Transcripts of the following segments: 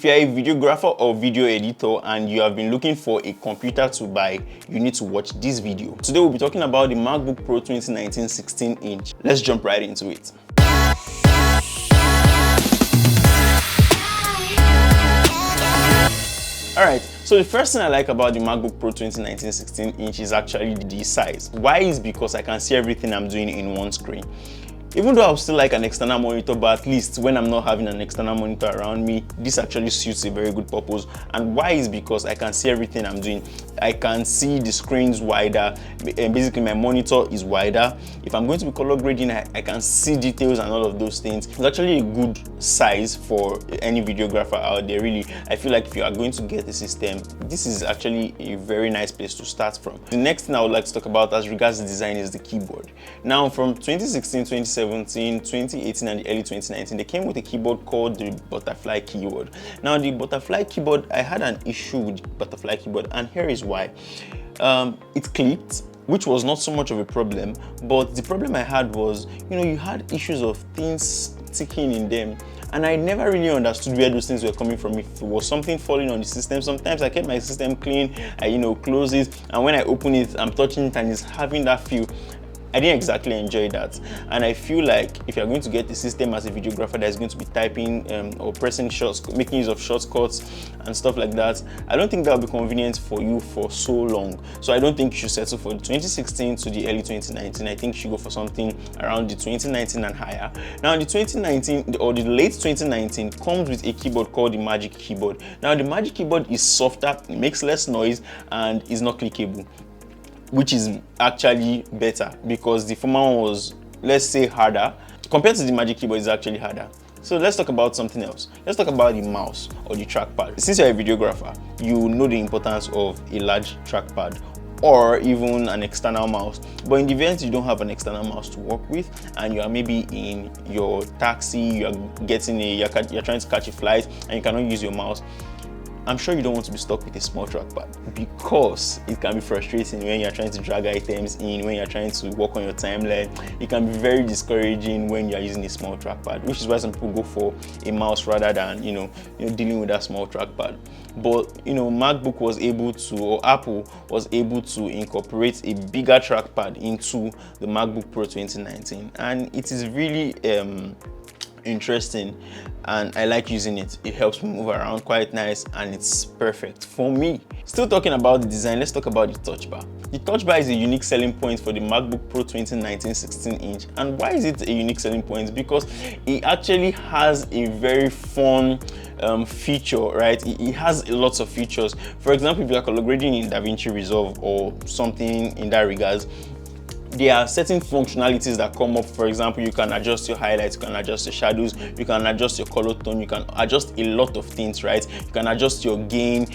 If you're a videographer or video editor and you have been looking for a computer to buy, you need to watch this video. Today we'll be talking about the MacBook Pro 2019 16-inch. Let's jump right into it. Alright, so the first thing I like about the MacBook Pro 2019 16-inch is actually the size. Why is because I can see everything I'm doing in one screen. Even though I would still like an external monitor, but at least when I'm not having an external monitor around me, this actually suits a very good purpose. And why is because I can see everything I'm doing. I can see the screens wider, and basically my monitor is wider. If I'm going to be color grading, I can see details and all of those things. It's actually a good size for any videographer out there, really. I feel like if you are going to get a system, this is actually a very nice place to start from. The next thing I would like to talk about as regards to design is the keyboard. Now, from 2016, 2017, 2018 and the early 2019, they came with a keyboard called the butterfly keyboard. Now, the butterfly keyboard, I had an issue with the butterfly keyboard, and here is why. It clicked, which was not so much of a problem, but the problem I had was, you had issues of things sticking in them, and I never really understood where those things were coming from. If it was something falling on the system, sometimes I kept my system clean, I close it, and when I open it, I'm touching it and it's having that feel. I didn't exactly enjoy that, and I feel like if you're going to get the system as a videographer that's going to be typing or pressing shots, making use of shortcuts and stuff like that, I don't think that will be convenient for you for so long. So I don't think you should settle for the 2016 to the early 2019. I think you should go for something around the 2019 and higher. Now, the 2019 or the late 2019 comes with a keyboard called the Magic Keyboard. Now, the Magic Keyboard is softer, it makes less noise, and is not clickable, which is actually better because the former one was, let's say, harder. Compared to the Magic Keyboard, it's actually harder. So let's talk about something else. Let's talk about the mouse or the trackpad. Since you're a videographer, you know the importance of a large trackpad or even an external mouse. But in the event you don't have an external mouse to work with and you are maybe in your taxi, you're trying to catch a flight and you cannot use your mouse, I'm sure you don't want to be stuck with a small trackpad because it can be frustrating when you're trying to drag items in, when you're trying to work on your timeline. It can be very discouraging when you're using a small trackpad, which is why some people go for a mouse rather than dealing with that small trackpad. But MacBook was able to, or Apple was able to incorporate a bigger trackpad into the MacBook Pro 2019, and it is really interesting, and I like using it. It helps me move around quite nice, and it's perfect for me. Still talking about the design, let's talk about the touch bar. The touch bar is a unique selling point for the MacBook Pro 2019 16-inch. And why is it a unique selling point? Because it actually has a very fun feature, right? It has lots of features. For example, if you're color grading in DaVinci Resolve or something in that regards, there are certain functionalities that come up. For example, you can adjust your highlights, you can adjust your shadows, you can adjust your color tone, you can adjust a lot of things, right? You can adjust your gain,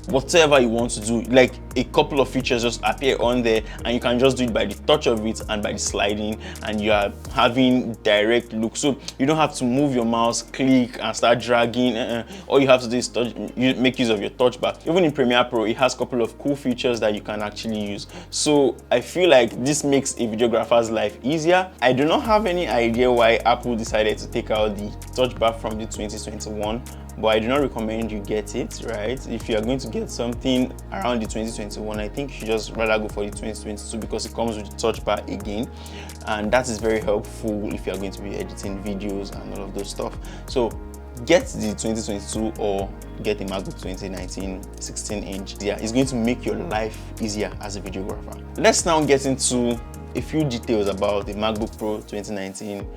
whatever you want to do. Like, a couple of features just appear on there and you can just do it by the touch of it and by the sliding, and you are having direct look. So you don't have to move your mouse, click and start dragging. All you have to do is make use of your touch bar. Even in Premiere Pro, it has a couple of cool features that you can actually use. So I feel like this makes a videographer's life easier. I do not have any idea why Apple decided to take out the touch bar from the 2021, but I do not recommend you get it, right? If you are going to get something around the 2021, I think you should just rather go for the 2022 because it comes with the touch bar again, and that is very helpful if you are going to be editing videos and all of those stuff. So get the 2022 or get the MacBook 2019 16-inch. Yeah, it's going to make your life easier as a videographer. Let's now get into a few details about the MacBook Pro 2019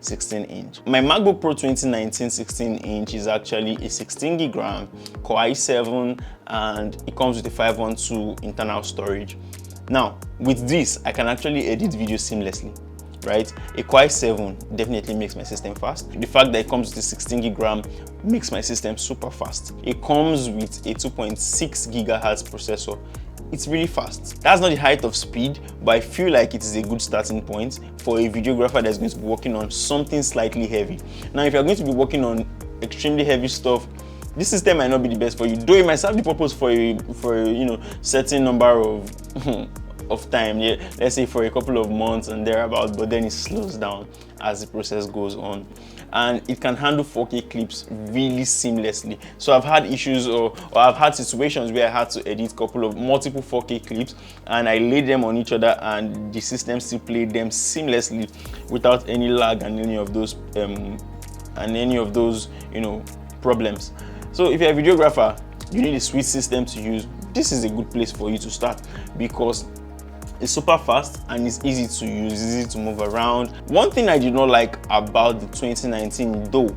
16-inch. My MacBook Pro 2019 16-inch is actually a 16GB RAM, Core i7, and it comes with a 512 internal storage. Now, with this, I can actually edit video seamlessly, right? A Core i7 definitely makes my system fast. The fact that it comes with a 16GB RAM makes my system super fast. It comes with a 2.6 GHz processor. It's really fast. That's not the height of speed, but I feel like it is a good starting point for a videographer that's going to be working on something slightly heavy. Now, if you're going to be working on extremely heavy stuff, this system might not be the best for you, though it might serve the purpose for a certain number of of time, yeah, let's say for a couple of months and thereabout, but then it slows down as the process goes on. And it can handle 4K clips really seamlessly. So I've had issues or I've had situations where I had to edit multiple 4K clips, and I laid them on each other and the system still played them seamlessly without any lag and any of those problems. So if you're a videographer, you need a sweet system to use, this is a good place for you to start, because it's super fast and it's easy to use, easy to move around. One thing I did not like about the 2019 though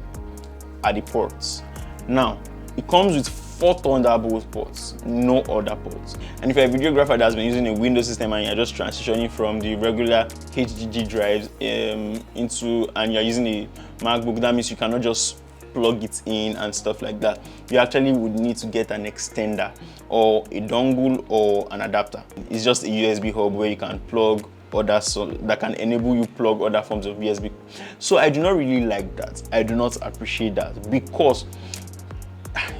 are the ports. Now, it comes with 4 Thunderbolt ports, no other ports. And if you're a videographer that's been using a Windows system and you're just transitioning from the regular HDD drives and you're using a MacBook, that means you cannot just plug it in and stuff like that. You actually would need to get an extender or a dongle or an adapter. It's just a USB hub where you can plug that can enable you plug other forms of USB. So I do not really like that. I do not appreciate that because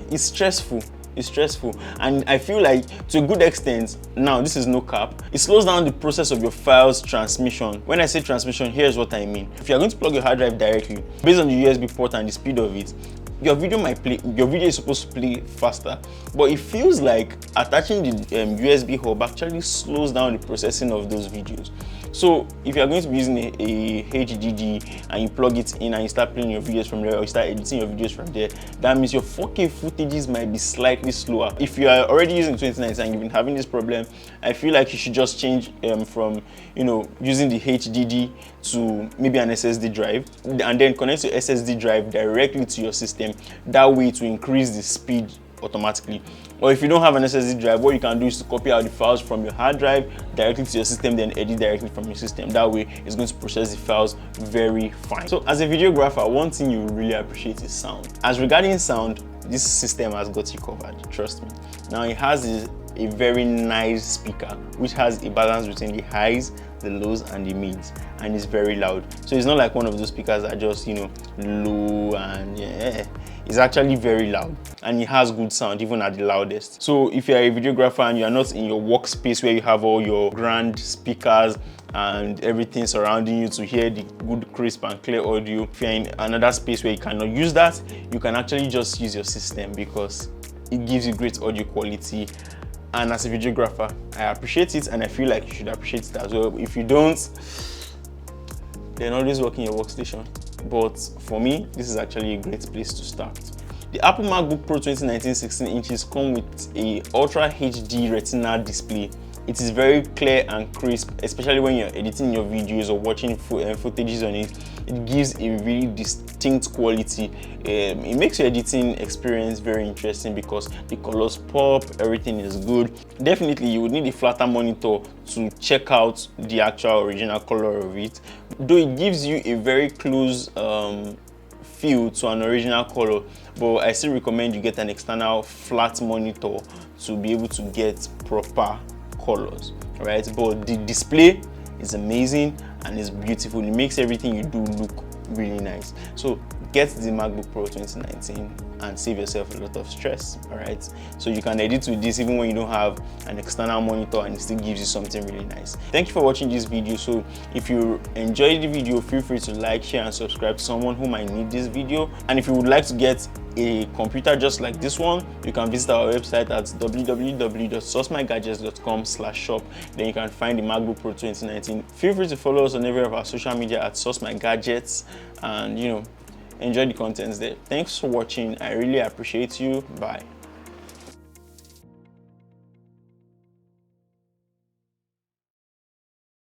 it's stressful. It's stressful, and I feel like to a good extent, now this is no cap, it slows down the process of your files transmission. When I say transmission, here's what I mean. If you're going to plug your hard drive directly, based on the USB port and the speed of it, your video is supposed to play faster, but it feels like attaching the USB hub actually slows down the processing of those videos. So if you're going to be using a HDD and you plug it in and you start playing your videos from there, or you start editing your videos from there, that means your 4K footages might be slightly slower. If you are already using 2019 and you've been having this problem, I feel like you should just change from using the HDD to maybe an SSD drive, and then connect your SSD drive directly to your system. That way to increase the speed automatically. Or if you don't have an SSD drive, what you can do is to copy out the files from your hard drive directly to your system, then edit directly from your system. That way it's going to process the files very fine. So as a videographer, one thing you really appreciate is sound. As regarding sound, this system has got you covered, trust me. Now it has a very nice speaker which has a balance between the highs, the lows and the mids, and it's very loud. So it's not like one of those speakers that are just low and yeah. It's actually very loud and it has good sound even at the loudest. So if you're a videographer and you're not in your workspace where you have all your grand speakers and everything surrounding you to hear the good crisp and clear audio, if you're in another space where you cannot use that, you can actually just use your system because it gives you great audio quality. And as a videographer, I appreciate it, and I feel like you should appreciate it as well. If you don't, then always work in your workstation. But for me, this is actually a great place to start. The Apple MacBook Pro 2019 16 inches come with a Ultra HD Retina display. It is very clear and crisp, especially when you're editing your videos or watching footages on it. It gives a really distinct quality. It makes your editing experience very interesting because the colors pop, everything is good. Definitely, you would need a flatter monitor to check out the actual original color of it, though it gives you a very close feel to an original color. But I still recommend you get an external flat monitor to be able to get proper colors, right? But the display is amazing and it's beautiful. It makes everything you do look really nice. So get the MacBook Pro 2019 and save yourself a lot of stress. All right, so you can edit with this even when you don't have an external monitor, and it still gives you something really nice. Thank you for watching this video. So if you enjoyed the video, feel free to like, share and subscribe to someone who might need this video. And if you would like to get a computer just like this one, you can visit our website at www.sourcemygadgets.com/shop. Then you can find the MacBook Pro 2019. Feel free to follow us on every of our social media at sourcemygadgets, and enjoy the contents there. Thanks for watching. I really appreciate you. Bye.